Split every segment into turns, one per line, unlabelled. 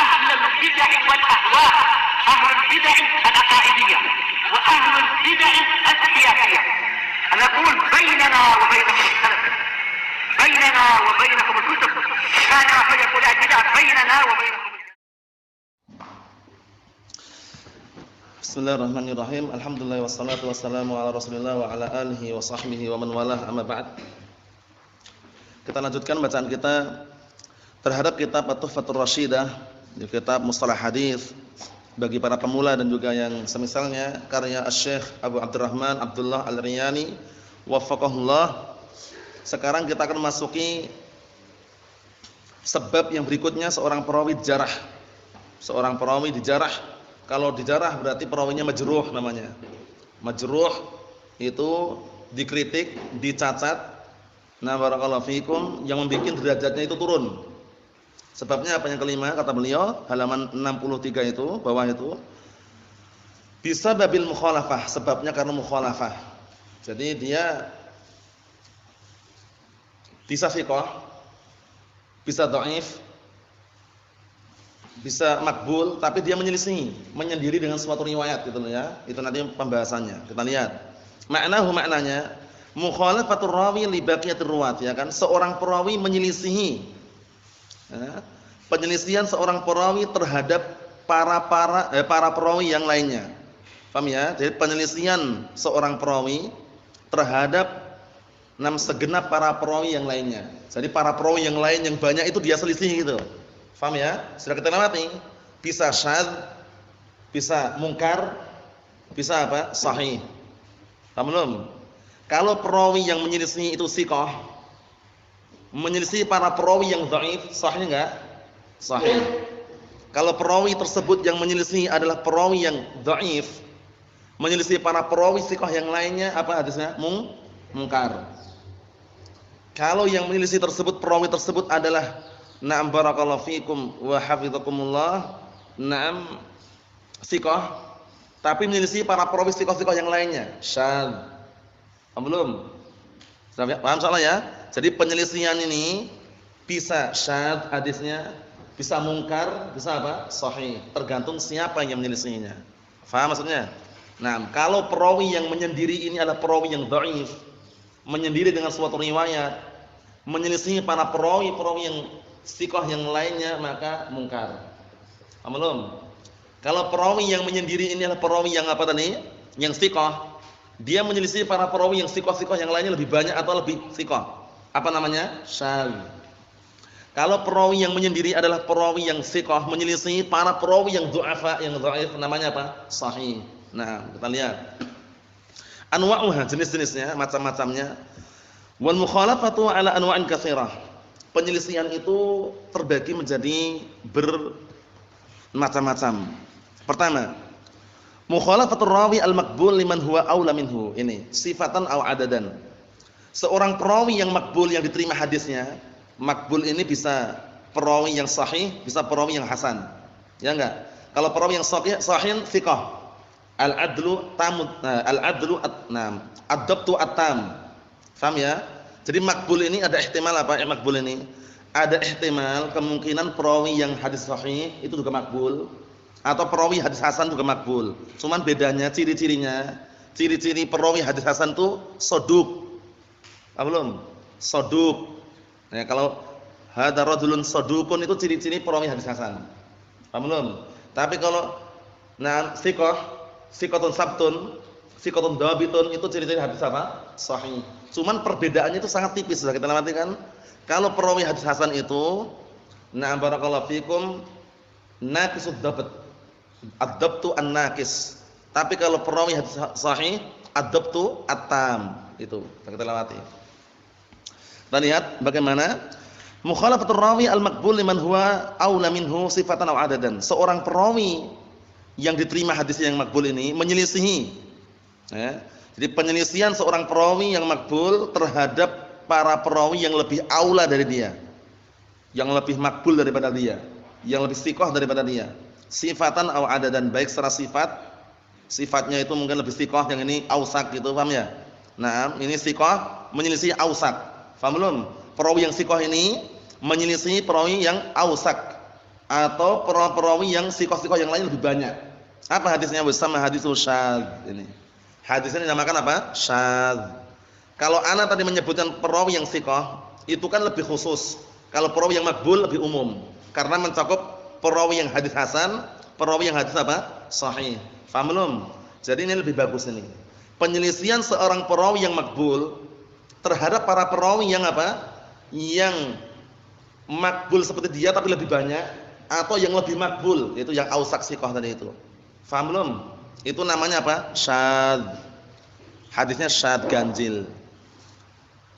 أهل البدع والأهواء، أهل البدع العقائدية وأهل البدع السياسية. أنا أقول بيننا وبينكم السلف، بيننا وبينكم الكتب، كان فيقول البدع بيننا وبينكم.
Bismillahirrahmanirrahim. Alhamdulillah wassalatu wassalamu ala Rasulillah wa ala alihi wa sahbihi wa man walah, amma ba'd. Kita lanjutkan bacaan kita terhadap kitab At-Tuhfatur Rasyidah, kitab mustalah hadis bagi para pemula dan juga yang semisalnya, karya Asy-Syaikh Abu Abdurrahman Abdullah Al-Riyani waffaqahullah. Sekarang kita akan masuki sebab yang berikutnya, seorang perawi jarah. Seorang perawi dijarah. Kalau dijarah berarti perawinya majruh namanya. Majruh itu dikritik, dicacat. Nah, barakallahu fikum, yang membuat derajatnya itu turun. Sebabnya apa yang kelima, kata beliau, halaman 63 itu, bawah itu. Bisa babil mukhalafah, sebabnya karena mukhalafah. Jadi dia bisa thiqah, bisa dhaif, bisa makbul, tapi dia menyelisihi, menyendiri dengan suatu riwayat gitu loh ya. Itu nanti pembahasannya. Kita lihat. Maknanya mukhalafatur rawi li baqiyatir ruwat, ya kan? Seorang perawi menyelisihi. Ya, penyelisihan seorang perawi terhadap para perawi yang lainnya. Paham ya? Jadi penyelisihan seorang perawi terhadap segenap para perawi yang lainnya. Jadi para perawi yang lain yang banyak itu dia selisih gitu. Paham ya? Sudah kita lewati. Bisa syadz, bisa mungkar, bisa apa? Sahih. Paham belum? Kalau perawi yang menyelisih itu thiqah, menyelisih para perawi yang dhaif, sahih enggak? Sahih. Kalau perawi tersebut yang menyelisih adalah perawi yang dhaif, menyelisih para perawi thiqah yang lainnya, apa hadisnya? Mungkar. Kalau yang menyelisih tersebut, perawi tersebut adalah na'am barakallahu fikum wa hafizakumullah, na'am thiqah, tapi menyelisih para perawi thiqah-thiqah yang lainnya, syadz. Paham belum? Sudah paham soalnya ya? Jadi penyelisihan ini bisa syadz hadisnya, bisa mungkar, bisa apa? Sahih. Tergantung siapa yang menyelisihinya. Paham maksudnya? Nah, kalau perawi yang menyendiri ini adalah perawi yang dhaif, menyendiri dengan suatu riwayat, menyelisihi para perawi yang thiqah yang lainnya, maka mungkar. Paham belum? Kalau perawi yang menyendiri ini adalah perawi yang apa tadi? Yang thiqah. Dia menyelisih para perawi yang thiqah-thiqah yang lainnya lebih banyak atau lebih thiqah. Apa namanya? Syadz. Kalau perawi yang menyendiri adalah perawi yang thiqah menyelisih para perawi yang du'afa, yang dhaif, namanya apa? Sahih. Nah, kita lihat. Anwa'uha, jenis-jenisnya, macam-macamnya. Wal mukhalafatu ala anwa'in katsirah. Penyelisihan itu terbagi menjadi bermacam-macam. Pertama, mukhalafatur rawi al-maqbul liman huwa aula minhu. Ini sifatan aw adadan. Seorang perawi yang makbul, yang diterima hadisnya, makbul ini bisa perawi yang sahih, bisa perawi yang hasan. Ya enggak? Kalau perawi yang sahih thiqah. Al-adlu tamud, al-adlu ad-dabtu at-tam. Paham ya? Jadi makbul ini ada ihtimal apa? Makbul ini ada ihtimal kemungkinan perawi yang hadis sahih itu juga makbul, atau perawi hadis hasan juga makbul. Cuman bedanya ciri-cirinya, ciri-ciri perawi hadis hasan itu soduk. Apa belum? Soduk. Nah, kalau hadza rajulun sodukun itu ciri-ciri perawi hadis hasan. Paham belum? Tapi kalau thiqatun sabtun, thiqatun dhabitun, itu ciri-ciri hadis apa? Sahih. Cuman perbedaannya itu sangat tipis, sudah kita lewati kan? Kalau perawi hadis hasan itu, na'am barakallahu fikum, naqisud dhabt. Ad-dhabtu an-naqis. Tapi kalau perawi hadis sahih, ad-dhabtu at-tam. Itu sudah kita lewati. Kita lihat bagaimana mukhalafatur rawi al-maqbul liman huwa aula minhu sifatan aw adadan. Seorang perawi yang diterima hadisnya yang makbul ini menyelisihi, ya. Jadi penyelisihan seorang perawi yang makbul terhadap para perawi yang lebih aula dari dia, yang lebih makbul daripada dia, yang lebih thiqah daripada dia. Sifatan aw adadan, baik secara sifatnya itu mungkin lebih thiqah, yang ini ausak gitu, paham ya? Nah, ini thiqah menyelisih ausak. Paham belum? Perawi yang thiqah ini menyelisih perawi yang ausak. atau perawi yang sikoh-sikoh yang lain lebih banyak. Apa hadisnya? Bersama hadisul syadz ini. Hadisnya dinamakan apa? Syadz. Kalau ana tadi menyebutkan perawi yang sikoh, itu kan lebih khusus. Kalau perawi yang makbul lebih umum. Karena mencakup perawi yang hadis hasan, perawi yang hadis apa? Sahih. Paham belum? Jadi ini lebih bagus ini. Penyelisihan seorang perawi yang makbul terhadap para perawi yang apa? Yang makbul seperti dia tapi lebih banyak, atau yang lebih makbul, yaitu yang ausak sikoh tadi itu. Faham belum? Itu namanya apa? Syadz. Hadisnya syadz, ganjil.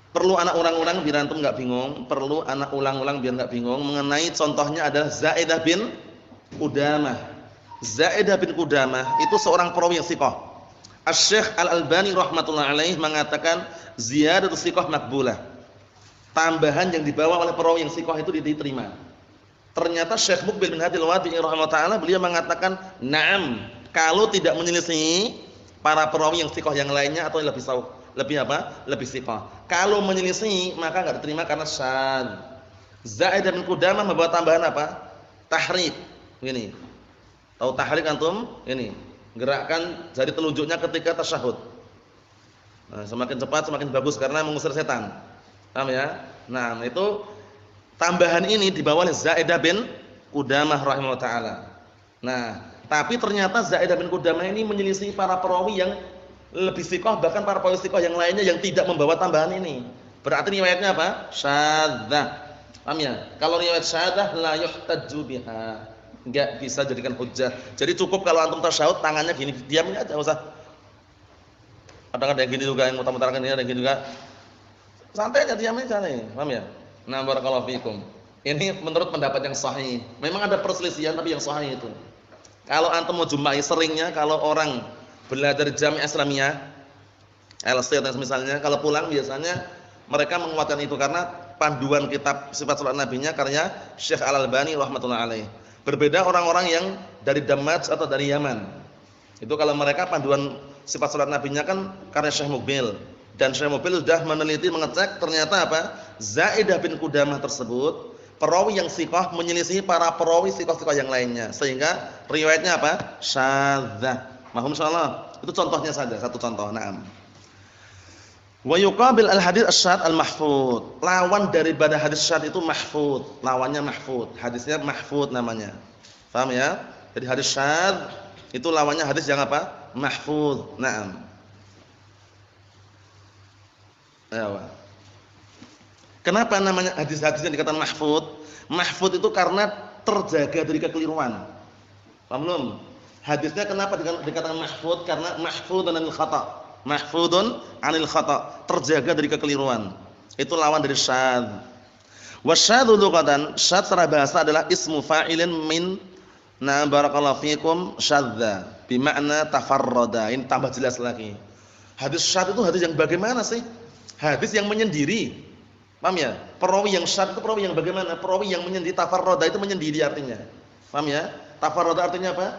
Perlu anak ulang-ulang biar antum enggak bingung, perlu anak ulang-ulang biar enggak bingung mengenai contohnya adalah Zaidah bin Qudamah. Zaidah bin Qudamah itu seorang perawi yang sikoh. Asy-Syaikh Al-Albani rahmatullah alaih mengatakan ziyadatu sikoh makbulah. Tambahan yang dibawa oleh perawi yang sikoh itu diterima. Ternyata Syekh Muqbil bin Hadi Al-Wadi'i rahimahullah ta'ala beliau mengatakan, "Na'am, kalau tidak menyelisihi para perawi yang sikoh yang lainnya atau yang lebih apa? Lebih sikoh. Kalau menyelisihi maka enggak diterima karena syadz." Zaidah bin Qudamah membawa tambahan apa? Tahrik. Ini. Tahu tahrik antum? Ini. Gerakkan jari telunjuknya ketika tasyahud. Nah, semakin cepat semakin bagus karena mengusir setan. Paham ya? Nah, itu tambahan ini dibawa oleh Zaidah bin Qudamah rahimahullah taala. Nah, tapi ternyata Zaidah bin Qudamah ini menyelisih para perawi yang lebih sikoh, bahkan para perawi sikoh yang lainnya yang tidak membawa tambahan ini. Berarti riwayatnya apa? Syadzah. Paham ya? Kalau riwayat syadzah la yuhtajju biha. Enggak bisa jadikan hujjah. Jadi cukup kalau antum tasyahud tangannya gini, diam aja, enggak usah. Kadang ada yang gini juga, yang mutar-mutarkan ini, ada yang gini juga. Santai aja, diam aja nih. Paham ya? Nah, barakallahu fikum. Ini menurut pendapat yang sahih. Memang ada perselisihan tapi yang sahih itu. Kalau antum mau jumpai seringnya kalau orang belajar Jami'ah Islamiyah, LC atau misalnya, kalau pulang biasanya mereka menguatkan itu karena panduan kitab sifat salat nabinya karya Syekh Al-Albani rahmatullah alaih. Berbeda orang-orang yang dari Damaj atau dari Yaman. Itu kalau mereka panduan sifat salat nabinya kan karya Syekh Muqbil. Dan Syekh Muqbil sudah meneliti, mengecek, ternyata apa? Zaidah bin Qudamah tersebut perawi yang sikoh menyelisih para perawi sikoh-sikoh yang lainnya, sehingga riwayatnya apa? Syadzah. Mahum insyaallah. Itu contohnya saja, satu contoh. Naam. Wa yuqabil al-hadits asy-syadz al-mahfudz. Lawan daripada hadis syadz itu mahfudz. Lawannya mahfudz. Hadisnya mahfudz namanya. Paham ya? Jadi hadis syadz itu lawannya hadis yang apa? Mahfudz. Naam. Ya. Kenapa namanya hadis-hadis yang dikatakan mahfudz? Mahfudz itu karena terjaga dari kekeliruan. Paham belum? Hadisnya kenapa dikatakan mahfudz? Karena mahfudun anil khata'. Mahfudun anil khata', terjaga dari kekeliruan. Itu lawan dari syadz. Wasyadzu lughatan, syadz secara bahasa adalah ismu fa'ilin min na barakallahu fikum syadza, bermakna tafarrada. Ini tambah jelas lagi. Hadis syadz itu hadis yang bagaimana sih? Hadis yang menyendiri. Paham ya? Perawi yang syadz itu perawi yang bagaimana? Perawi yang menyendiri, tafarrada itu menyendiri artinya. Paham ya? Tafarrada artinya apa?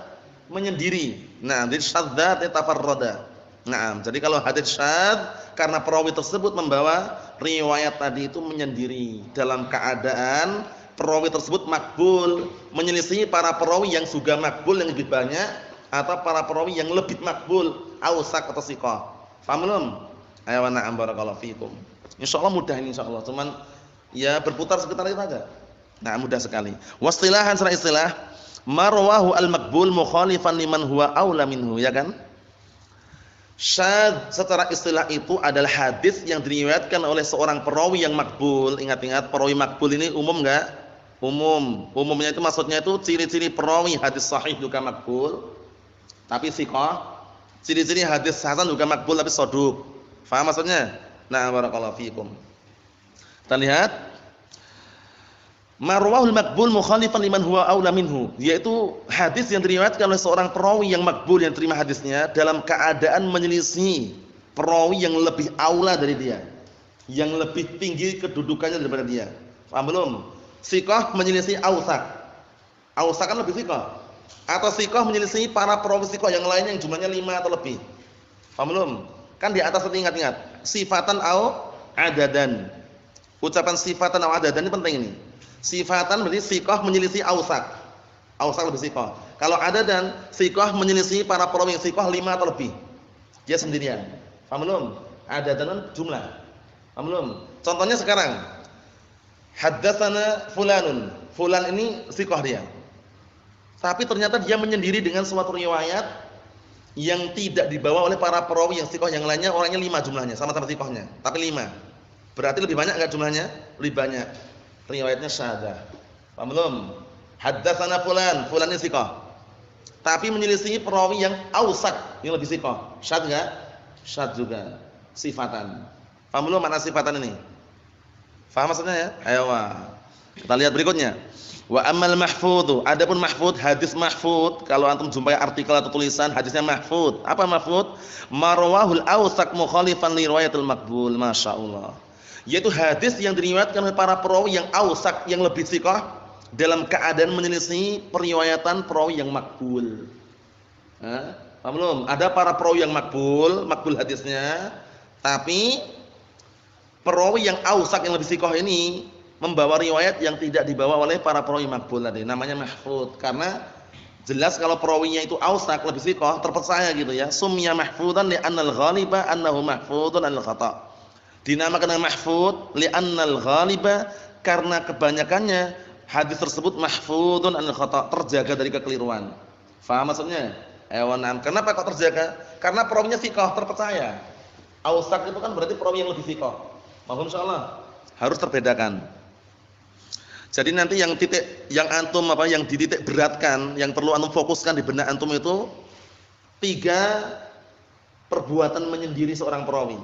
Menyendiri. Nah, jadi syadzat itu tafarrada. Nah, jadi kalau hadis syadz karena perawi tersebut membawa riwayat tadi itu menyendiri dalam keadaan perawi tersebut makbul, menyelisih para perawi yang juga makbul yang lebih banyak atau para perawi yang lebih makbul, ausak atau siqah. Paham belum? Ayo na'am barakallahu fikum. Insyaallah mudah ini insyaallah, cuman ya berputar sekitar itu aja. Nah, mudah sekali. Wastilahan secara istilah marwahu al-maqbul mukhalifan liman huwa aula minhu, ya kan? Syadz secara istilah itu adalah hadis yang diriwayatkan oleh seorang perawi yang makbul. Ingat-ingat, perawi makbul ini umum enggak? Umum. Umumnya itu maksudnya itu ciri-ciri perawi hadis sahih juga makbul tapi siqah. Ciri-ciri hadis hasan juga makbul tapi shaduk. Faham maksudnya? Nah, barakallahu fikum. Kita lihat marwahul maqbul mukhalifan liman huwa aula minhu, yaitu hadis yang diriwayatkan oleh seorang perawi yang makbul yang terima hadisnya dalam keadaan menyelisih perawi yang lebih aula dari dia, yang lebih tinggi kedudukannya daripada dia. Paham belum? Siqah menyelisih ausak. Ausak kan lebih siqah. Atau siqah menyelisih para perawi siqah yang lainnya yang jumlahnya 5 atau lebih. Paham belum? Kan di atas ingat-ingat, sifatan au adadan. Ucapan sifatan au adadan ini penting ini. Sifatan berarti siqah menyelisih ausak. Ausak lebih thiqah. Kalau adadan, thiqah menyelisih para perawi yang thiqah 5 atau lebih. Dia sendirian. Paham belum? Adadan jumlah. Paham belum? Contohnya sekarang. Haddatsana fulanun. Fulan ini thiqah dia. Tapi ternyata dia menyendiri dengan suatu riwayat yang tidak dibawa oleh para perawi yang thiqah yang lainnya, orangnya 5 jumlahnya, sama-sama thiqahnya, tapi 5. Berarti lebih banyak enggak jumlahnya? Lebih banyak. Riwayatnya syadzah. Paham belum? Haddatsana fulan, fulan ini thiqah. Tapi menyelisihi perawi yang ausak, yang lebih thiqah. Syadz enggak? Syadz juga. Sifatan. Paham belum makna sifatan ini? Paham maksudnya ya? Ayo. Kita lihat berikutnya. Wa ammal mahfudzu, adapun mahfudz, hadis mahfudz, kalau antum jumpai artikel atau tulisan hadisnya mahfudz. Apa mahfudz? Marwahul ausak mukhalifan li riwayatil maqbul, masyaallah. Yaitu hadis yang diriwayatkan oleh para perawi yang ausak, yang lebih thiqah dalam keadaan menyelisih periwayatan perawi yang makbul. Paham belum? Ada para perawi yang makbul hadisnya, tapi perawi yang ausak yang lebih thiqah ini membawa riwayat yang tidak dibawa oleh para perawi makbul tadi. Namanya mahfudz karena jelas kalau perawinya itu ausak lebih thiqah, terpercaya gitu ya. Sumya mahfudzan li'annal ghaliba annahu mahfudzun al khata'. Dinamakan mahfudz li'annal ghaliba karena kebanyakannya hadis tersebut mahfudzun anil khata', terjaga dari kekeliruan. Faham maksudnya? Kenapa kok terjaga? Karena perawinya thiqah, terpercaya. Ausak itu kan berarti perawi yang lebih thiqah. Paham insyaallah? Harus terbedakan. Jadi nanti yang antum yang dititik beratkan, yang perlu antum fokuskan di benak antum itu 3 perbuatan menyendiri seorang perawi.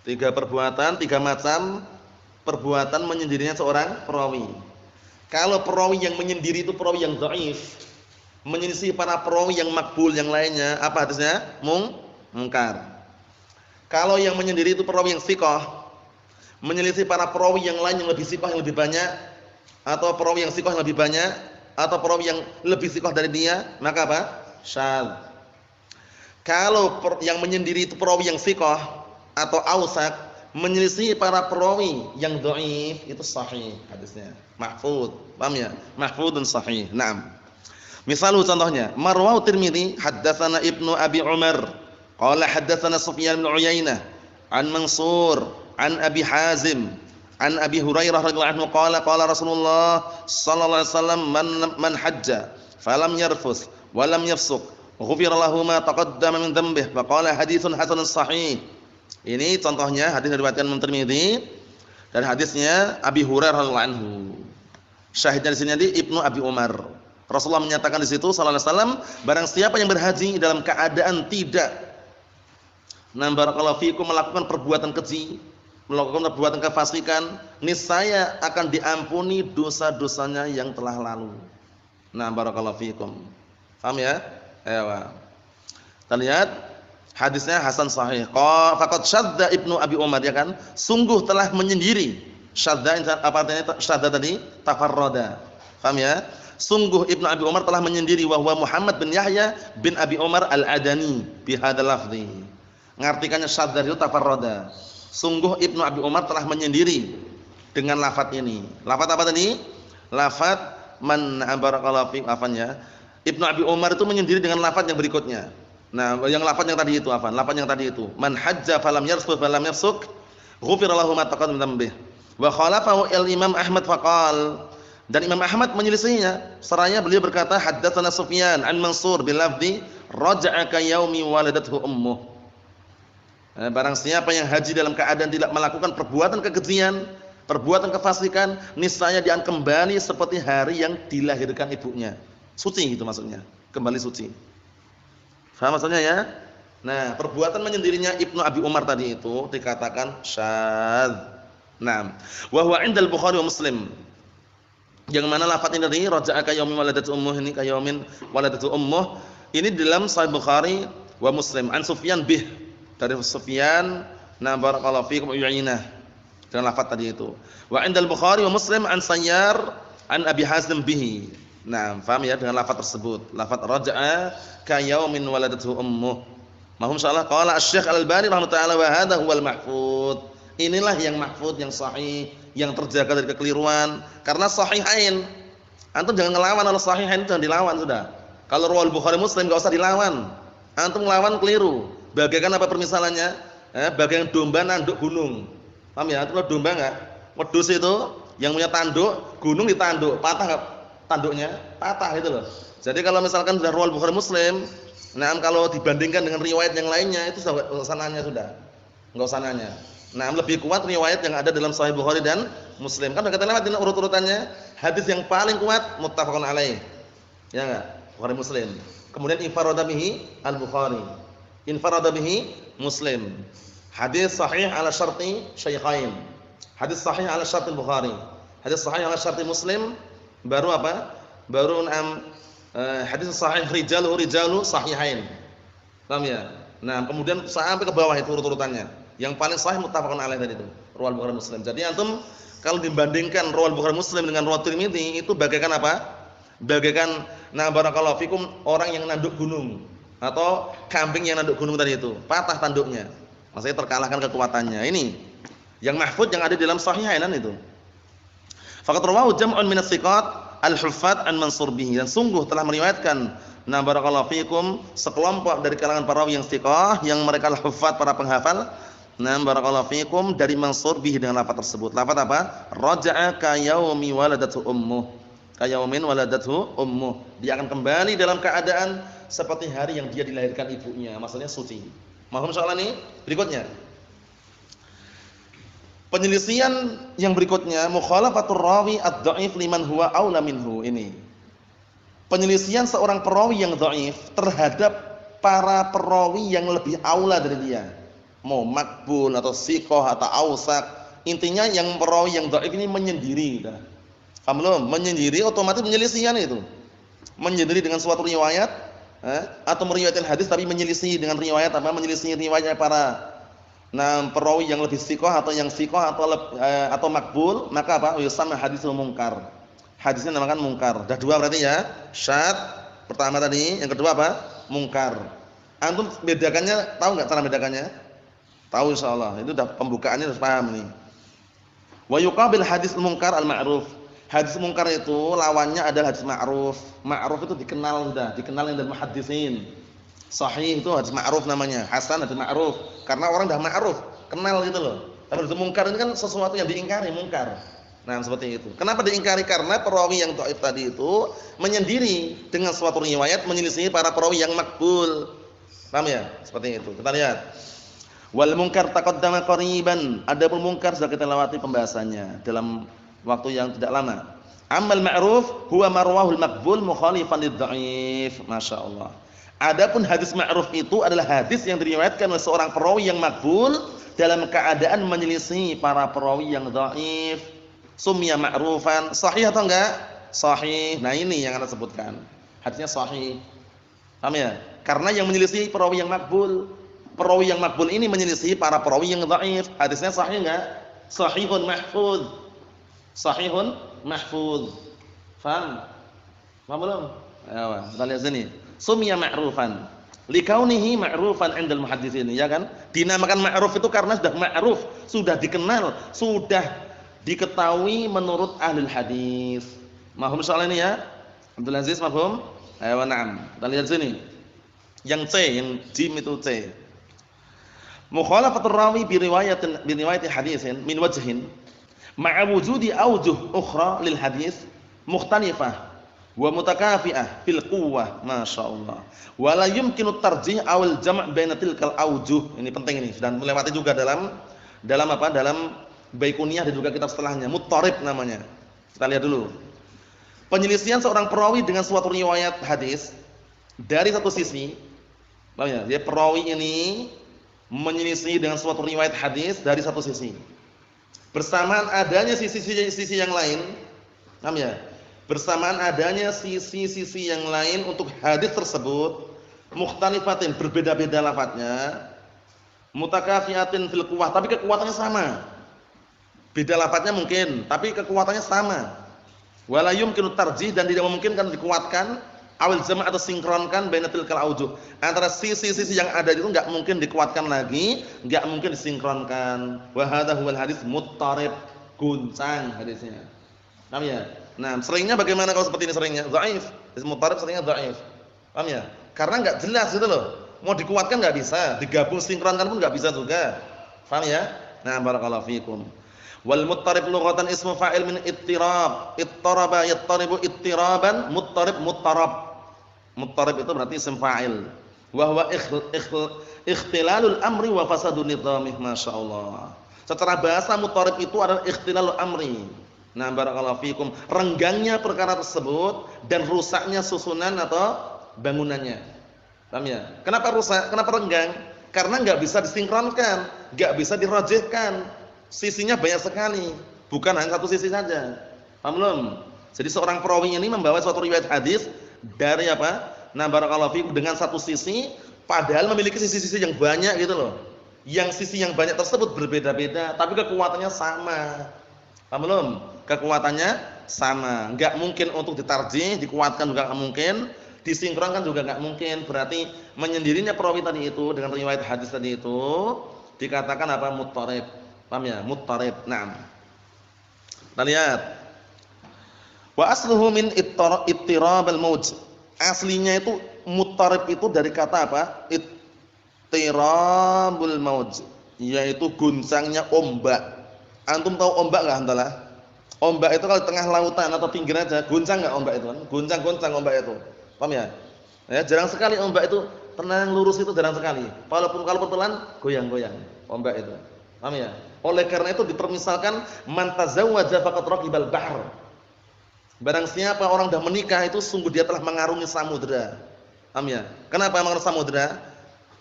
3 perbuatan, 3 macam perbuatan menyendirinya seorang perawi. Kalau perawi yang menyendiri itu perawi yang dhaif, menyelisih para perawi yang makbul yang lainnya, apa hadisnya? Mungkar. Kalau yang menyendiri itu perawi yang thiqah, menyelisih para perawi yang lain yang lebih thiqah yang lebih banyak, atau perawi yang thiqah yang lebih banyak, atau perawi yang lebih thiqah dari dia, maka apa? Syadz. Kalau yang menyendiri itu perawi yang thiqah atau ausak, menyelisih para perawi yang dhaif, itu sahih hadisnya. Mahfudz. Paham ya? Mahfudzun sahih. Naam. Misalnya contohnya, Marwahu Tirmidzi haddatsana Ibnu Abi Umar qala haddatsana Sufyan bin Uyainah an Mansur an Abi Hazim an Abi Hurairah radhiyallahu anhu qala qala Rasulullah sallallahu alaihi wasallam man hajja falam yarfus wa lam yafsuq ghufira lahu ma taqaddama min dhanbihi fa qala haditsun hasanun sahih. Ini contohnya hadis diriwayatkan Imam Tirmidzi dan hadisnya Abi Hurairah radhiyallahu anhu. Syahidnya di sini Ibnu Abi Umar. Rasulullah menyatakan di situ sallallahu alaihi wasallam, barang siapa yang berhaji dalam keadaan tidak barakallahu fikum melakukan perbuatan keji, melakukan perbuatan kefasikan, niscaya akan diampuni dosa-dosanya yang telah lalu. Barakallahu fikum. Paham ya? Ayo. Kita lihat hadisnya hasan sahih. Faqad syadda Ibnu Abi Umar, ya kan? Sungguh telah menyendiri. Syadda apa artinya syadda tadi? Tafarrada. Paham ya? Sungguh Ibnu Abi Umar telah menyendiri wa huwa Muhammad bin Yahya bin Abi Umar al-Adani bi hadzal lafzi. Ngartikannya syadda itu tafarrada. Sungguh Ibnu Abi Umar telah menyendiri dengan lafaz ini. Lafaz apa tadi? Lafaz man barakallahu fi afannya. Ibnu Abi Umar itu menyendiri dengan lafaz yang berikutnya. Yang lafaz yang tadi itu afan. Lafaz yang tadi itu, man hajja falam yarfus falam yafsuk ghufira lahu ma taqaddama min dhanbihi. Wa khalafahu al-Imam Ahmad faqal. Dan Imam Ahmad menyelisihinya. Seraya beliau berkata, haddatsana Sufyan an Mansur bil lafzi raja'aka yaumi waladathu ummuh. Barang siapa yang haji dalam keadaan tidak melakukan perbuatan kekejian, perbuatan kefasikan, niscaya dia akan kembali seperti hari yang dilahirkan ibunya. Suci itu maksudnya, kembali suci. Faham maksudnya ya? Perbuatan menyendirinya Ibnu Abi Umar tadi itu dikatakan syadz. Wa huwa 'indal Bukhari wa Muslim. Yang mana lafaz ini dari raja'aka yaumi waladatu ummuh, ini ka yaumin waladatu ummuh, ini dalam Sahih Bukhari wa Muslim an Sufyan bih, dari Sufyan barakallahu fikum Uyainah dengan lafaz tadi itu. Wa 'indal Bukhari wa Muslim an Sayyar an Abi Hazim bihi. Paham ya dengan lafaz tersebut. Lafaz raja'a ka yaumin waladatu ummuh. Mahum insyaallah qala Asy-Syaikh Al-Albani rahimahullah wa hadza huwal mahfudz. Inilah yang mahfudz, yang sahih, yang terjaga dari kekeliruan, karena sahihain Antum jangan ngelawan al sahihain, jangan dilawan sudah. Kalau riwayat Bukhari Muslim enggak usah dilawan. Antum ngelawan keliru. Bagaikan apa permisalannya? Bagaikan domba nanduk gunung. Paham ya? Antum domba enggak? Wedhus itu yang punya tanduk, gunung ditanduk, patah enggak tanduknya? Patah itu loh. Jadi kalau misalkan sudah riwayat Bukhari Muslim, nah kalau dibandingkan dengan riwayat yang lainnya itu enggak usah nanya sudah. Enggak usah nanya. Nah, lebih kuat riwayat yang ada dalam Sahih Bukhari dan Muslim. Kan kita lewat urut-urutannya. Hadis yang paling kuat muttafaqun alaih. Ya enggak? Bukhari Muslim. Kemudian infarada bihi Al-Bukhari. Infarada bihi Muslim. Hadis sahih ala syarti syaikhain. Hadis sahih ala syarti Bukhari. Hadis sahih ala syarti Muslim baru apa? Baru hadis sahih rijalu sahihain. Paham ya? Nah, kemudian sampai ke bawah itu urut-urutannya. Yang paling sahih muttafaqun alaih tadi itu, riwayat Bukhari Muslim. Jadi antum kalau dibandingkan riwayat Bukhari Muslim dengan riwayat Tirmidzi itu bagaikan apa? Bagaikan barakallahu fikum orang yang nanduk gunung atau kambing yang nanduk gunung tadi itu, patah tanduknya. Maksudnya terkalahkan kekuatannya. Ini yang mahfuz yang ada di dalam sahihainan itu. Faqad rawahu jam'un min as-siqat al-huffaz an Mansur bihi, dan sungguh telah meriwayatkan barakallahu fikum sekelompok dari kalangan para rawi yang thiqah yang mereka al-huffaz para penghafal. Barakallahu fikum dari Mansur bihi dengan lafaz tersebut. Lafaz apa? Raja'a ka yaumi waladatu ummuh. Ka yaumin waladatu ummuh. Dia akan kembali dalam keadaan seperti hari yang dia dilahirkan ibunya. Maksudnya suci. Mahum soalan ini? Berikutnya. Penyelisihan yang berikutnya, mukhalafatur rawi ad-dha'if liman huwa aula minhu. Ini. Penyelisihan seorang perawi yang dhaif terhadap para perawi yang lebih aula dari dia. Mau makbul atau siqah atau ausak, intinya yang perawi yang dhaif ini menyendiri dah. Paham belum? Menyendiri otomatis penyelisihan itu. Menyendiri dengan suatu riwayat atau meriwayatkan hadis tapi menyelisih dengan riwayat apa? Menyelisih riwayatnya para perawi yang lebih siqah atau yang siqah atau makbul, maka apa? Yusamma hadisul munkar. Hadisnya dinamakan munkar. Dah dua berarti ya. Syadz pertama tadi, yang kedua apa? Munkar. Antum bedakannya, tahu enggak cara bedakannya? Tahu insyaallah. Itu udah pembukaannya sudah paham nih. Wa yuqabil hadis munkar al-ma'ruf. Hadis munkar itu lawannya adalah hadis ma'ruf. Ma'ruf itu dikenal sudah, dikenal yang dari muhaddisin. Sahih itu hadis ma'ruf namanya, hasan hadis ma'ruf. Karena orang dah ma'ruf, kenal gitu loh. Tapi hadis munkar ini kan sesuatu yang diingkari, munkar. Nah, seperti itu. Kenapa diingkari? Karena perawi yang dhaif tadi itu menyendiri dengan suatu riwayat menyelisih para perawi yang makbul. Paham ya? Seperti itu. Kita lihat. Wal munkar taqaddama qariban. Adapun munkar sudah kita lewati pembahasannya dalam waktu yang tidak lama. Amal ma'ruf huwa marwahul maqbul mukhalifan lidh-dhaif. Masyaallah. Adapun hadis ma'ruf itu adalah hadis yang diriwayatkan oleh seorang perawi yang makbul dalam keadaan menyelisih para perawi yang dhaif. Sumya ma'rufan. Sahih atau enggak? Sahih. Nah, ini yang Anda sebutkan. Hadisnya sahih. Paham ya? Karena yang menyelisih perawi yang makbul. Perawi yang makbul ini menyelisih para perawi yang dhaif. Hadisnya sahih enggak? Sahihun mahfuz. Sahihun mahfuz. Faham? Paham belum? Ayo, kita lihat sini. Sumya ma'rufan. Likaunihi ma'rufan 'indal muhadditsin, ya kan? Dinamakan ma'ruf itu karena sudah ma'ruf, sudah dikenal, sudah diketahui menurut ahlul hadis. Mahum soal ini ya? Abdul Aziz mahum? Ayo, na'am. Kita lihat sini. Yang C, yang jim itu C. Mukhalafatur rawi bi riwayati haditsin min wajhin ma'a wujudi awjuh ukhra lil hadits mukhtalifah wa mutakafi'ah fil quwwah, masyaallah. Wa la yumkinu tarjih awal jam' baina tilkal awjuh. Ini penting ini, sudah melewati juga dalam apa? Dalam Baiquniyah dan juga kitab setelahnya, Muttarib namanya. Kita lihat dulu. Penyelisihan seorang perawi dengan suatu riwayat hadis dari satu sisi. Paham ya? Dia perawi ini menyelisih dengan suatu riwayat hadis dari satu sisi. Bersamaan adanya sisi-sisi yang lain, paham ya? Bersamaan adanya sisi-sisi yang lain untuk hadis tersebut, mukhtalifatin, berbeda-beda lafadznya, mutakafiatin fil quwwah, tapi kekuatannya sama. Beda lafadznya mungkin, tapi kekuatannya sama. Wala yumkinu tarjih, dan tidak memungkinkan dikuatkan awal jama' atau sinkronkan bainatil kal aujuh. Antara sisi-sisi yang ada itu enggak mungkin dikuatkan lagi, enggak mungkin disinkronkan. Wa hadza huwal hadis muttarib, guncang hadisnya. Paham ya? Nah, seringnya bagaimana kalau seperti ini seringnya? Dhaif. Hadis muttarib seringnya dhaif. Paham ya? Karena enggak jelas gitu loh. Mau dikuatkan enggak bisa, digabung sinkronkan pun enggak bisa juga. Paham ya? Nah, barakallahu fikum. Wal muttarib lughatan ismu fa'il min ittirab. Ittaraba yattaribu ittiraban, muttarib muttarab. Muttarib itu berarti isim fa'il. Wa huwa ikhtilalul amri wa fasadun nidhamih, masyaallah. Secara bahasa muttarib itu adalah ikhtilalul amri. Nah, barakallahu fikum, renggangnya perkara tersebut dan rusaknya susunan atau bangunannya. Paham ya? Kenapa rusak? Kenapa renggang? Karena enggak bisa disinkronkan, enggak bisa dirajihkan. Sisinya banyak sekali, bukan hanya satu sisi saja. Paham belum? Jadi seorang perawi ini membawa suatu riwayat hadis dari apa? Nah, barakallahu fikum, dengan satu sisi padahal memiliki sisi-sisi yang banyak gitu loh. Yang sisi yang banyak tersebut berbeda-beda, tapi kekuatannya sama. Paham belum? Kekuatannya sama. Enggak mungkin untuk ditarjih, dikuatkan juga enggak mungkin, disinkronkan juga enggak mungkin. Berarti menyendirinya perawi tadi itu dengan riwayat hadis tadi itu dikatakan apa? Muttarib. Paham ya? Muttarib. Naam. Kita lihat. Wa asluhu min ittirab al-mawj. Aslinya itu muttarib itu dari kata apa? Ittirabul mawj, yaitu goncangnya ombak. Antum tahu ombak enggak hantalah? Ombak itu kalau di tengah lautan atau pinggir aja, goncang enggak ombak itu kan? Goncang-goncang ombak itu. Paham ya? Ya, jarang sekali ombak itu tenang lurus, itu jarang sekali. Walaupun kalau pelan goyang-goyang ombak itu. Paham ya? Oleh karena itu dipermisalkan man tazawwaja faqad raqibal bahr. Barang siapa orang sudah menikah itu sungguh dia telah mengarungi samudra. Paham ya? Kenapa mengarungi samudra?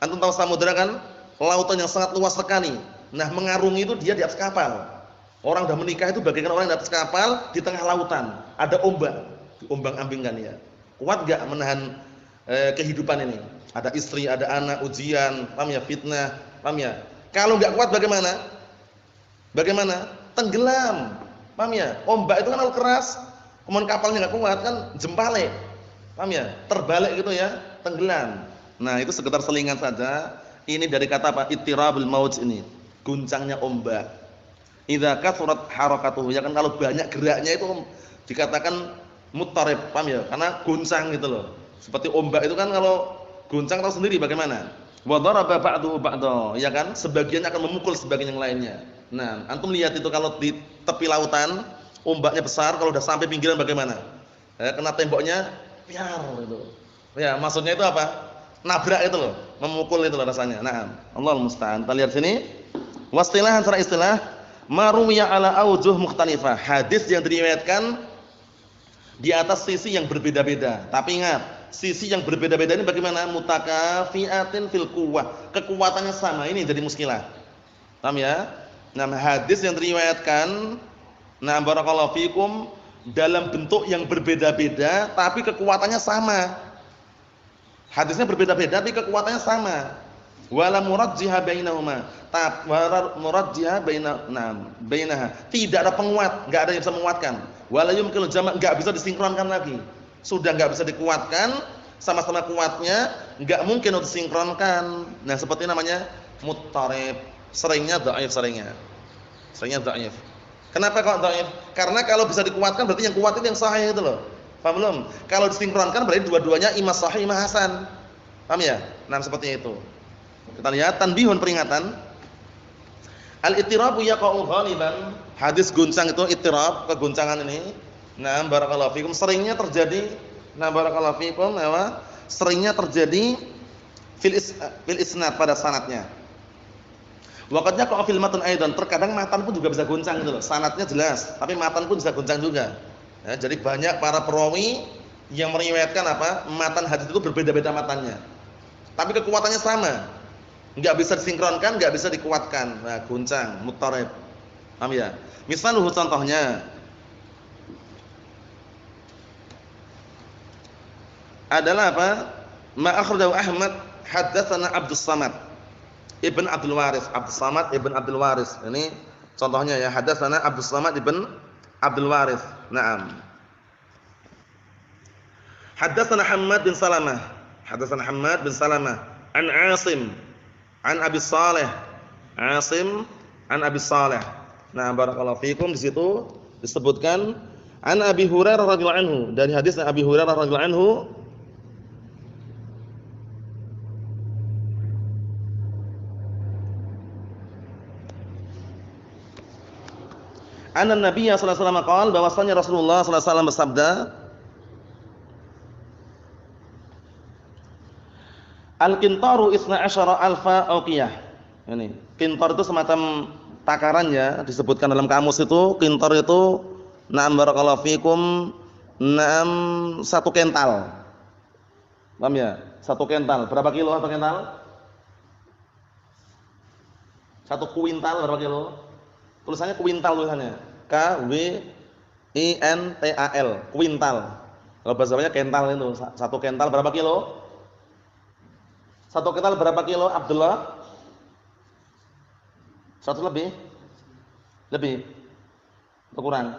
Antum tahu samudra kan? Lautan yang sangat luas sekali. Nah, mengarungi itu dia di atas kapal. Orang sudah menikah itu bagaikan orang di atas kapal di tengah lautan. Ada ombak, diombang-ambingkan ya. Kuat enggak menahan kehidupan ini? Ada istri, ada anak, ujian, paham ya, fitnah, paham ya? Kalau enggak kuat bagaimana? Bagaimana? Tenggelam. Paham ya? Ombak itu kan kalau keras, kemudian kapalnya enggak kuat kan jempalik. Paham ya? Terbalik gitu ya, tenggelam. Nah, itu sekedar selingan saja. Ini dari kata apa? Ittirabul mawj ini. Guncangnya ombak. Idza kathurat harakatuhu, ya kan kalau banyak geraknya itu dikatakan muttarib, paham ya? Karena goncang gitu loh. Seperti ombak itu kan kalau goncang tahu sendiri bagaimana? Wa daraba ba'duhu ba'da, ya kan? Sebagian akan memukul sebagian yang lainnya. Nah, antum lihat itu kalau di tepi lautan, ombaknya besar, kalau udah sampai pinggiran bagaimana? Kena temboknya, piar gitu. Ya, maksudnya itu apa? Nabrak itu loh, memukul itu loh rasanya. Nah, Allahul musta'an. Kita lihat sini. Wastilahan secara istilah, maruwiya ala aujuh mukhtalifah. Hadis yang diriwayatkan di atas sisi yang berbeda-beda. Tapi ingat, sisi yang berbeda-beda ini bagaimana? Mutakafiatin fil quwwah. Kekuatannya sama. Ini jadi muskilah. Paham ya? Nah, hadis yang diriwayatkan, nah barakallahu fikum, dalam bentuk yang berbeda-beda tapi kekuatannya sama. Hadisnya berbeda-beda tapi kekuatannya sama. Wala murajjiha bainahuma. Murajjiha bainaha. Tidak ada penguat, enggak ada yang bisa menguatkan. Wala yumkinu jama', enggak bisa disinkronkan lagi. Sudah enggak bisa dikuatkan, sama-sama kuatnya, enggak mungkin untuk disinkronkan. Nah, seperti namanya muttarib. Seringnya dhaif, seringnya dhaif. Kenapa kok dhaif? Karena kalau bisa dikuatkan berarti yang kuat itu yang sahih itu loh. Paham belum? Kalau disinkronkan berarti dua-duanya imam sahih, imam hasan. Paham ya? Nah, seperti itu. Kita lihat tanbihun, peringatan. Al-ittirabu yaqa'u ghaliban. Hadis goncang itu ittirab, kegoncangan ini. Nah, barakallahu fikum, seringnya terjadi. Nah, barakallahu fikum, seringnya terjadi fil isnad, pada sanadnya. Waqad yaqa'u fil matan aidan. Terkadang matan pun juga bisa goncang gitu loh. Sanadnya jelas, tapi matan pun bisa goncang juga. Ya, jadi banyak para perawi yang meriwayatkan apa? Matan hadis itu berbeda-beda matannya. Tapi kekuatannya sama. Enggak bisa disinkronkan, enggak bisa dikuatkan. Nah, goncang, muttarib. Paham ya? Misaluhu, contohnya adalah apa? Ma akhrajahu Ahmad haddatsana Abdus Samad Ibn Abdul Waris. Abdus Samad Ibn Abdul Waris. Ini contohnya ya, haddatsana Abdus Samad Ibn Abdul Waris. Naam. Haddatsana Hammad bin Salamah. Haddatsana Hammad bin Salamah an Asim an Abi Saleh. Asim an Abi Saleh. Nah, barakallahu fikum, di situ disebutkan An Abi Hurairah radhiyallahu anhu, dari hadis Abi Hurairah radhiyallahu anhu, anna Nabiy sallallahu alaihi wasallam qaal, bahwasanya Rasulullah sallallahu alaihi wasallam bersabda, al-qintaru isna asyara alfa uqiyah. Ini, qintar itu semacam takaran ya, disebutkan dalam kamus itu, qintar itu na'am barakallahu fikum, na'am 1 kental. Paham ya? 1 kental, berapa kilo 1 kental? 1 kuintal berapa kilo? Tulisannya kuintal tulisannya. K W I N T A L, kuintal. Kalau bahasa Jawanya kental itu. 1 kental berapa kilo? 1 kental berapa kilo, Abdullah? 100 lebih? Lebih? Atau kurang?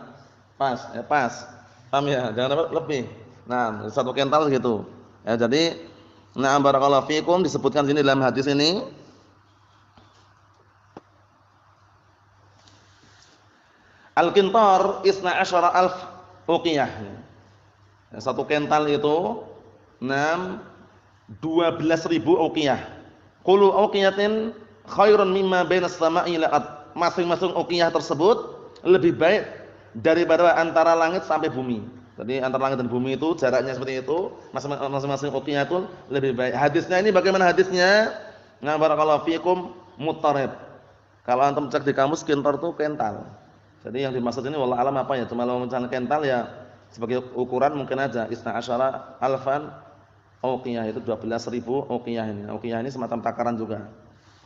Pas, ya pas. Paham ya? Jangan lebih. Nah, 1 kental gitu. Ya, jadi na'am barakallahu fikum, disebutkan sini dalam hadis ini. Al-qintar isna asyara alf uqiyah. 1 kental itu 12.000 uqiyah. Kullu uqiyatin khairun mimma bainas sama'i ila ard. Masing-masing uqiyah tersebut lebih baik daripada antara langit sampai bumi. Jadi antara langit dan bumi itu jaraknya seperti itu, masing-masing uqiyah itu lebih baik. Hadisnya ini bagaimana hadisnya? Nah, barakallahu fikum, muttarib. Kalau antum cek di kamus, qintar itu kental. Jadi yang dimaksud ini wallahu alam apa ya? Cuma kalau misalnya kental ya sebagai ukuran mungkin aja isna asyara alfan uqiyah, itu 12.000 uqiyah ini. Uqiyah ini semacam takaran juga.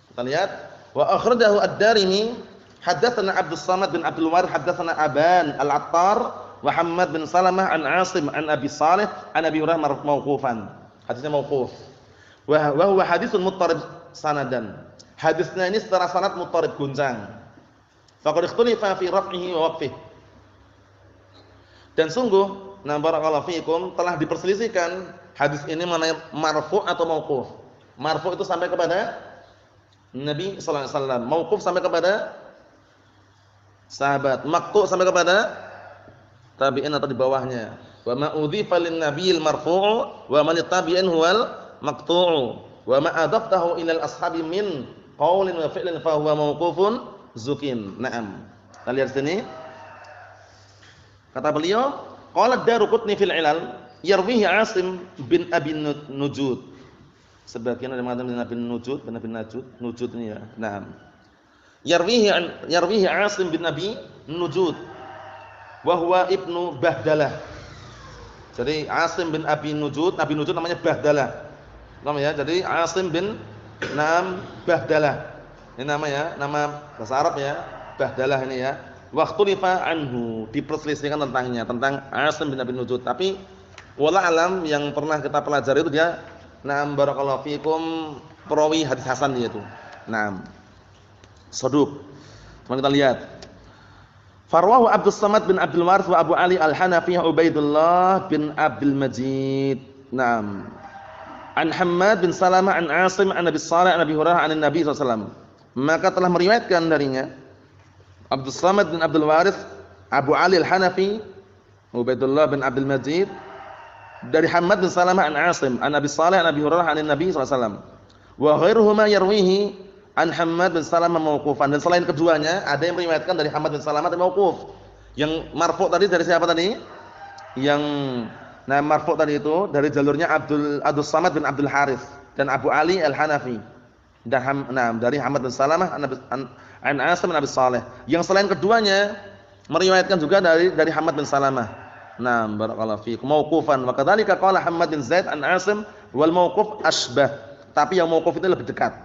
Kita lihat, wa akhrajahu ad-Darimi, haddatsana Abdus Samad bin Abdul Warith, haddatsana Aban al-Attar wa Hammad bin Salamah an Asim an Abi Salih an Abi Hurairah mauqufan. Hadisnya mauquf. Wa huwa haditsun muttarib sanadan. Hadisnya ini secara sanad muttarib, gunjang. Faqad ikhtulifa fi raf'ihi wa waqfihi. Dan sungguh, na barakallahu fikum, telah diperselisihkan hadis ini mana marfu' atau mauquf. Marfu' itu sampai kepada Nabi sallallahu alaihi wasallam, mauquf sampai kepada sahabat, maqtu' sampai kepada tabi'in atau di bawahnya. Wa ma udhifa lin nabiyil marfu' wa man tabi'in huwal maqtu'. Wa ma adaftahu ila al-ashabi min qaulin wa fi'lin fa huwa mauqufun zukin. Naam. Kita lihat sini. Kata beliau, qala Daruqutni fil Ilal, yarwihi Asim bin Abi Nujud. Sebagian ada mengatakan bin Abi Nujud, bin Abi Nujud ini ya. Naam. Yarwihi Asim bin Abi Nujud. Wa huwa ibnu Bahdalah. Jadi Asim bin Abi Nujud, Nabi Nujud namanya Bahdalah. Namanya jadi Asim bin Bahdalah. Ini namanya, nama bahasa Arab ya, Bahdalah ini ya. Waqtulifa anhu, diperselisihkan tentangnya, tentang Asim bin Abi Nujud. Tapi wala alam yang pernah kita pelajari itu dia na'am barakallahu fikum perawi hadis hasan dia itu. Naam. Saduq. Coba kita lihat. Farwahu Abdus Samad bin Abdul Warith wa Abu Ali Al-Hanafi Ubaidullah bin Abdul Majid. Naam. An Hammad bin Salamah an Asim an Abi Salih an Abi Hurairah an Nabi sallallahu alaihi wasallam. Maka telah meriwayatkan darinya Abdus Samad bin Abdul Warith, Abu Ali Al-Hanafi, Ubaidullah bin Abdul Majid, dari Hammad bin Salamah an Asim an Abi Salih an Abi Hurairah an Nabi sallallahu alaihi wasallam. Wa ghairuhuma yarwihi an Hammad bin Salamah mauqufan. Dan selain keduanya ada yang meriwayatkan dari Hammad bin Salamah tapi mauquf. Yang marfu' tadi dari siapa tadi? Yang marfu' tadi itu dari jalurnya Abdus Samad bin Abdul Harith dan Abu Ali Al-Hanafi. Dan dari Hammad bin Salamah an Asim bin Abi Salih. Yang selain keduanya meriwayatkan juga dari Hammad bin Salamah. Naam barakallahu fiikum mauqufan wa kadzalika qala Hammad bin Zaid an Asim wal mauquf asbah. Tapi yang mauquf itu lebih dekat.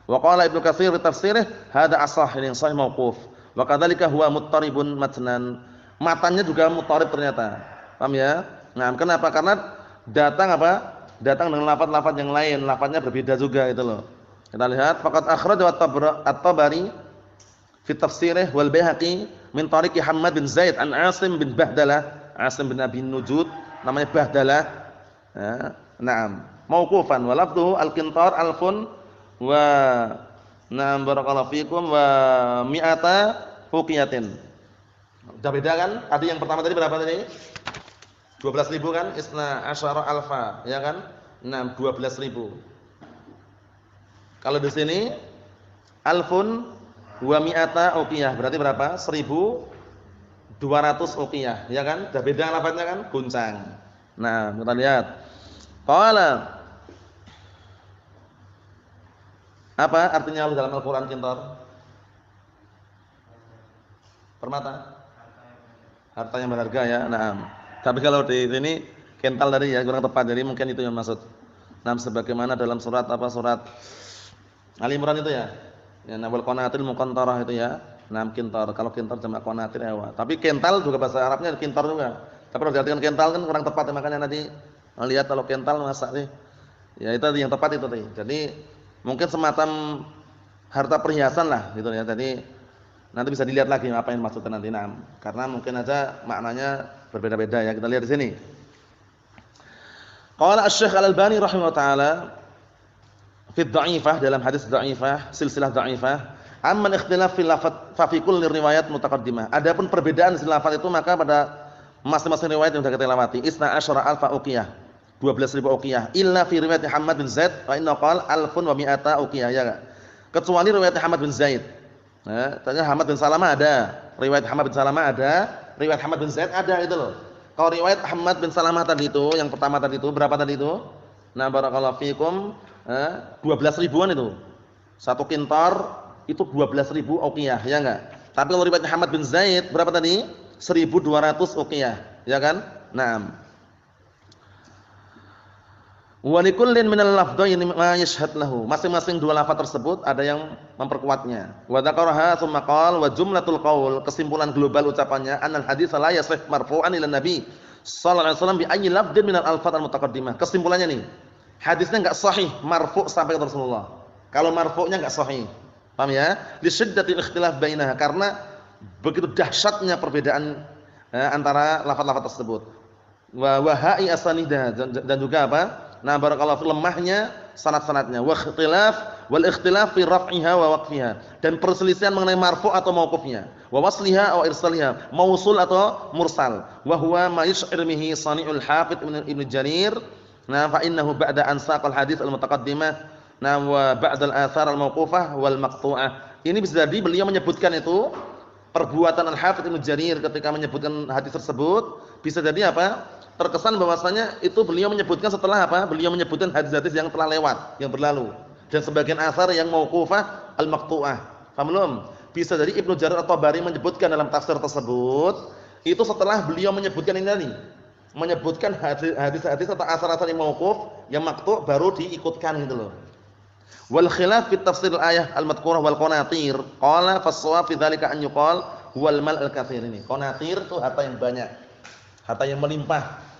Wa qala Ibnu Katsir fi tafsirih hadza ashah, ini sahih mauquf. Wa kadzalika huwa muttaribun matnan. Matanya juga muttarib ternyata. Paham ya? Nah, kenapa? Karena datang apa? Datang dengan lafaz-lafaz yang lain, lafaznya berbeda juga itu loh. Kita lihat faqad akhrajahu at-Tabari fi tafsirih wal Baihaqi min tariqi Hammad bin Zaid an Asim bin Bahdalah, Asim bin Abi Nujud, namanya Bahdalah. Ya, na'am. Mauqufan wa lafdhuhu al-qintar alfun wa na'am barakallahu fikum wa mi'ata uqiyatin. Udah beda kan? Tadi yang pertama tadi berapa tadi? 12.000 kan? Isna asyara alfa, ya kan? 12.000. Kalau di sini alfun wa mi'ata uqiyah, berarti berapa? 1.200 uqiyah, ya kan? Udah beda lafadznya kan? Guncang. Nah, kita lihat. Qala, apa artinya dalam Al-Qur'an kintar? Permata. Harta yang berharga ya. Nah, tapi kalau di sini kental tadi ya kurang tepat. Jadi mungkin itu yang maksud. Nah, sebagaimana dalam surat apa? Surat Ali Imran itu ya. Ya, wal qanatil muqantarah itu ya. Nah, kintar. Kalau kintar jamak qanatir ya. Tapi kental juga bahasa Arabnya kintar juga. Tapi kalau diartikan kental kan kurang tepat ya, makanya nanti lihat kalau kental masa sih. Ya itu yang tepat itu tadi. Jadi mungkin semacam harta perhiasan lah gitu ya. Jadi nanti bisa dilihat lagi apa yang maksudnya nanti. Nah, karena mungkin aja maknanya berbeda-beda ya. Kita lihat di sini. Qala Asy-Syaikh Al-Albani rahimahullah taala fi dhaifah, dalam hadis dhaifah, silsilah dhaifah, amman ikhtilaf fil lafaz fa fi kulli riwayat mutaqaddimah. Adapun perbedaan di lafaz itu maka pada masing-masing riwayat yang sudah kita lewati. Isna asyara alfa uqiyah, 12.000 uqiyah. Illa fi riwayat Muhammad bin Zaid fa inna qala alfun wa mi'ata uqiyah, ya enggak? Kecuali riwayat Muhammad bin Zaid. Nah, tanya Hamad bin Salamah ada, riwayat Hamad bin Salamah ada, riwayat Hamad bin Zaid ada itu loh. Kalau riwayat Hamad bin Salamah tadi itu, yang pertama tadi itu berapa tadi itu? Nah, barakallahu fikum, 12 ribuan itu. Satu kintar itu 12.000 uqiyah, ya enggak? Tapi kalau riwayat Hamad bin Zaid berapa tadi? 1.200 uqiyah, ya kan? Naam. Wa likullin minal lafdhaini ma yashhad lahu. Masing-masing dua lafaz tersebut ada yang memperkuatnya. Wa dzakaraha tsumma qala wa jumlatul qaul, kesimpulan global ucapannya annal hadits la yasih marfu'an ila nabi sallallahu alaihi wasallam bi ayyi lafdhin minal alfaz al mutaqaddimah. Kesimpulannya nih, hadisnya enggak sahih marfu' sampai ke Rasulullah. Kalau marfu'nya enggak sahih. Paham ya? Li syiddatil ikhtilaf bainaha, karena begitu dahsyatnya perbedaan antara lafaz-lafaz tersebut. Wa wahai asanidah, dan juga apa? Nah, barakallahu lemahnya sanad-sanadnya. Wa ikhtilaf fi raf'iha wa waqfiha, dan perselisihan mengenai marfu' atau mauqufnya. Wa wasliha aw irsaliha, mausul atau mursal. Wa huwa ma yash'ir bihi sani'ul hafidz Ibnu Jarir. Nah, fa innahu ba'da an saqal hadits al-mutaqaddimah, nah wa ba'da al-athar al-mauqufah wal maqtu'ah. Ini bisa jadi beliau menyebutkan itu perbuatan al-Hafidz Ibnu Jarir ketika menyebutkan hadis tersebut, bisa jadi apa? Terkesan bahwasanya itu beliau menyebutkan setelah apa? Beliau menyebutkan hadis-hadis yang telah lewat, yang berlalu. Dan sebagian asar yang mauqufah al-maqtu'ah. Paham belum? Bisa jadi Ibnu Jarir At-Tabari menyebutkan dalam tafsir tersebut itu setelah beliau menyebutkan ini tadi. Menyebutkan hadis-hadis atau asar-asar yang mauquf, yang maqtu' baru diikutkan gitu loh. Wal khilaf fi tafsir al-ayah al-madhkurah wal qanatir. Qala fas-shawab fi dzalika an yuqal huwal mal al-katsir. Ini qanatir itu harta yang banyak. Harta yang melimpah.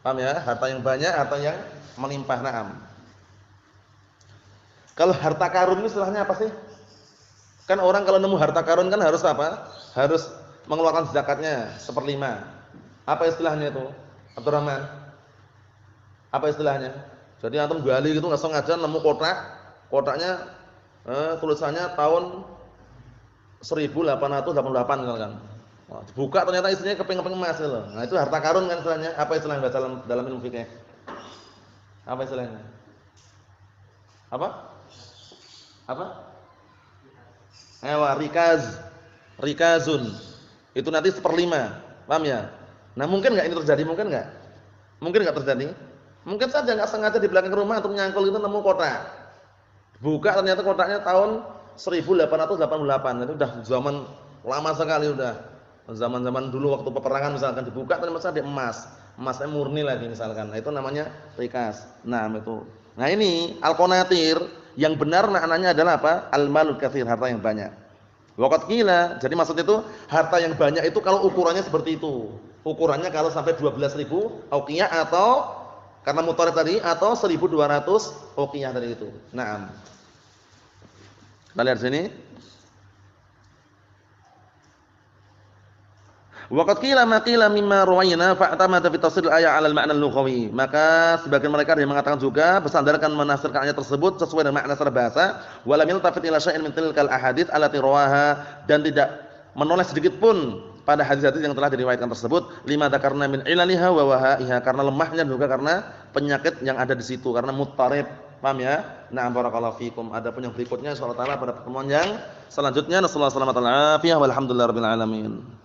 Paham ya? Harta yang banyak, harta yang melimpah. Naam. Kalau harta karun ini istilahnya apa sih? Kan orang kalau nemu harta karun kan harus apa? Harus mengeluarkan zakatnya 1/5. Apa istilahnya itu? Abdurrahman. Apa istilahnya? Jadi antum gali gitu enggak sengaja nemu kotak, kotaknya tulisannya tahun 1888 misalkan. Wah, dibuka ternyata isinya keping-keping emas gitu loh. Nah, itu harta karun kan istilahnya. Apa istilahnya dalam ilmu fikih? Apa istilahnya? Apa? Apa? Rikaz. Rikazun. Itu nanti 1/5. Paham ya? Nah, mungkin enggak ini terjadi? Mungkin enggak? Mungkin enggak terjadi? Mungkin saja enggak sengaja di belakang rumah atau nyangkul itu nemu kotak. Buka ternyata kotaknya tahun 1888. Itu udah zaman lama sekali udah. Zaman-zaman dulu waktu peperangan misalkan dibuka ternyata ada emas. Emasnya murni lagi misalkan. Nah, itu namanya rikas. Nah, itu. Nah, ini al-qanatir, yang benar maknanya adalah apa? Al-malul katsir, harta yang banyak. Waqat qila, jadi maksud itu harta yang banyak itu kalau ukurannya seperti itu. Ukurannya kalau sampai 12.000 uqiyah atau karena mutharif tadi atau 1.200 uqiyah tadi itu. Naam. Kita lihat sini. Waqad qila ma qila mimma ruwayna fa'tamada fi tafsir al-ayat 'ala al-ma'na al-lughawi. Maka sebagian mereka yang mengatakan juga bersandarkan menafsirkan ayat tersebut sesuai dengan makna secara bahasa, wa lam yaltafit ila syai'in min tilkal ahadits allati rawaha, dan tidak menoleh sedikit pun pada hadis-hadis yang telah diriwayatkan tersebut, lima dzakarna min ilaliha wa wahaiha, karena lemahnya juga karena penyakit yang ada di situ, karena muttarib. Paham ya? Na'am, barakallahu fikum. Adapun yang berikutnya insyaallah taala pada pertemuan yang selanjutnya, nasallahu alaihi wasallam, walhamdulillahirabbil alamin.